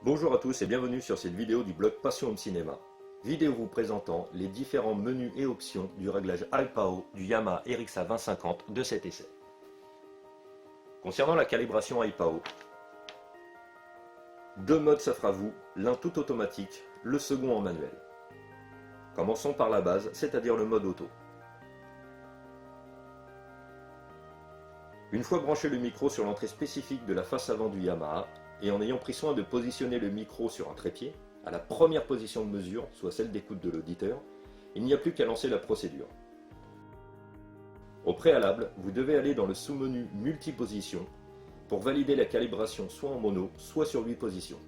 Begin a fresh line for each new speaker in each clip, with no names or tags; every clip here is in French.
Bonjour à tous et bienvenue sur cette vidéo du blog Passion Home Cinéma. Vidéo vous présentant les différents menus et options du réglage iPAO du Yamaha RXA 2050 de cet essai. Concernant la calibration iPAO, deux modes s'offrent à vous, l'un tout automatique, le second en manuel. Commençons par la base, c'est-à-dire le mode auto. Une fois branché le micro sur l'entrée spécifique de la face avant du Yamaha, et en ayant pris soin de positionner le micro sur un trépied, à la première position de mesure, soit celle d'écoute de l'auditeur, il n'y a plus qu'à lancer la procédure. Au préalable, vous devez aller dans le sous-menu Multiposition pour valider la calibration soit en mono, soit sur 8 positions.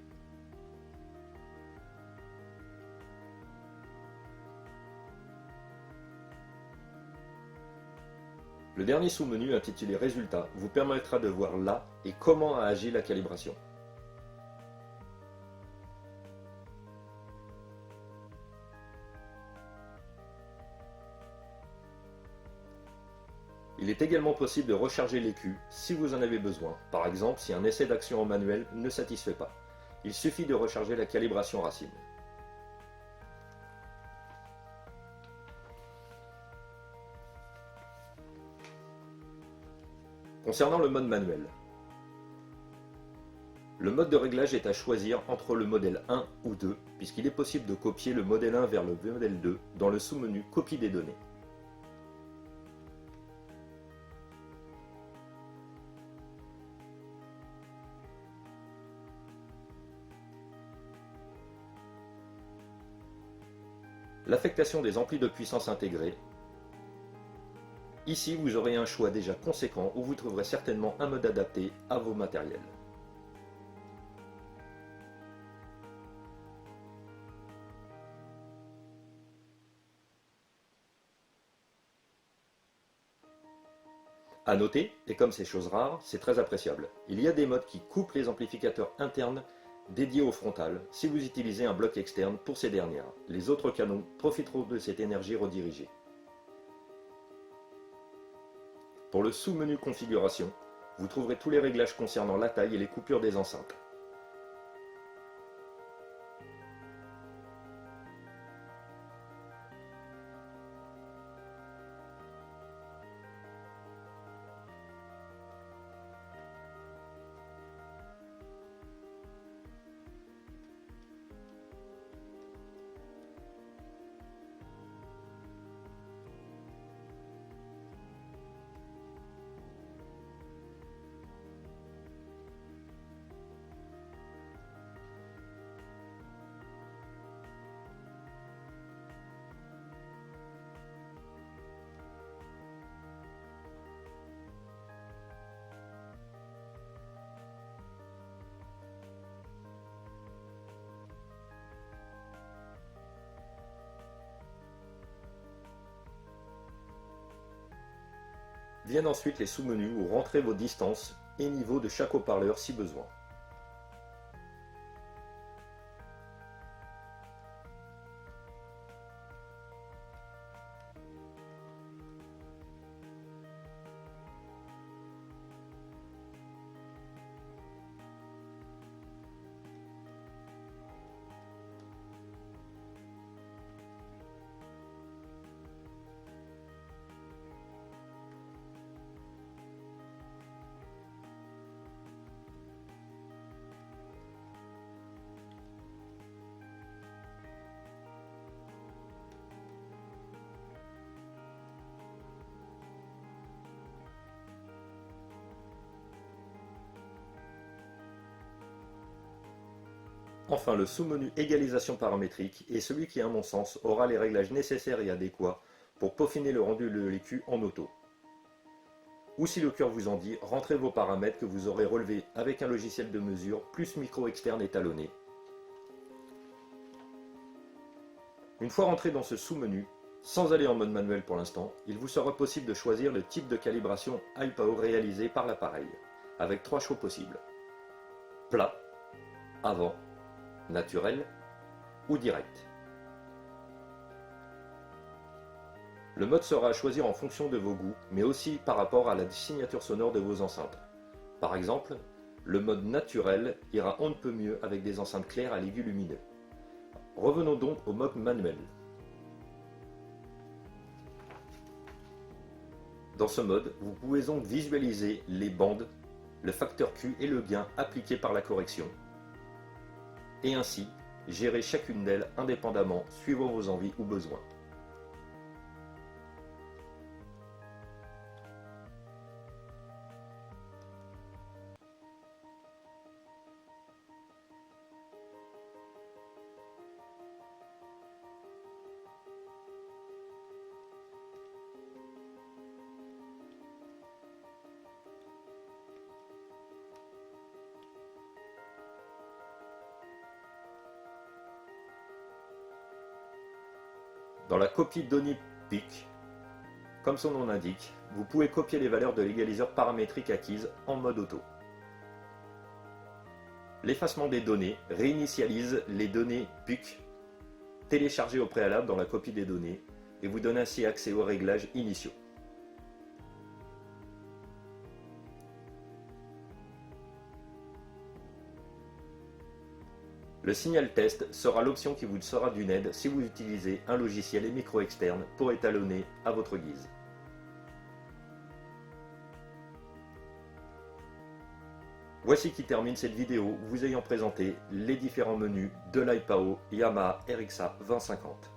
Le dernier sous-menu intitulé Résultats vous permettra de voir là et comment a agi la calibration. Il est également possible de recharger l'écu si vous en avez besoin, par exemple si un essai d'action en manuel ne satisfait pas. Il suffit de recharger la calibration racine. Concernant le mode manuel, le mode de réglage est à choisir entre le modèle 1 ou 2, puisqu'il est possible de copier le modèle 1 vers le modèle 2 dans le sous-menu Copie des données. L'affectation des amplis de puissance intégrés. Ici, vous aurez un choix déjà conséquent où vous trouverez certainement un mode adapté à vos matériels. A noter, et comme c'est chose rare, c'est très appréciable. Il y a des modes qui coupent les amplificateurs internes dédiés au frontal si vous utilisez un bloc externe pour ces dernières. Les autres canaux profiteront de cette énergie redirigée. Pour le sous-menu configuration, vous trouverez tous les réglages concernant la taille et les coupures des enceintes. Viennent ensuite les sous-menus où rentrez vos distances et niveaux de chaque haut-parleur si besoin. Enfin, le sous-menu égalisation paramétrique est celui qui, à mon sens, aura les réglages nécessaires et adéquats pour peaufiner le rendu de l'écu en auto. Ou si le cœur vous en dit, rentrez vos paramètres que vous aurez relevés avec un logiciel de mesure plus micro externe étalonné. Une fois rentré dans ce sous-menu, sans aller en mode manuel pour l'instant, il vous sera possible de choisir le type de calibration iPAO réalisé par l'appareil, avec 3 choix possibles. Plat, avant, naturel ou direct. Le mode sera à choisir en fonction de vos goûts, mais aussi par rapport à la signature sonore de vos enceintes. Par exemple, Le mode naturel ira on ne peut mieux avec des enceintes claires à l'aigu lumineux. Revenons donc au mode manuel. Dans ce mode, vous pouvez donc visualiser les bandes, le facteur Q et le gain appliqués par la correction, et ainsi gérer chacune d'elles indépendamment suivant vos envies ou besoins. Dans la copie données PIC, comme son nom l'indique, vous pouvez copier les valeurs de l'égaliseur paramétrique acquises en mode auto. L'effacement des données réinitialise les données PIC téléchargées au préalable dans la copie des données et vous donne ainsi accès aux réglages initiaux. Le signal test sera l'option qui vous sera d'une aide si vous utilisez un logiciel et micro externe pour étalonner à votre guise. Voici qui termine cette vidéo vous ayant présenté les différents menus de l'iPAO Yamaha RXA 2050.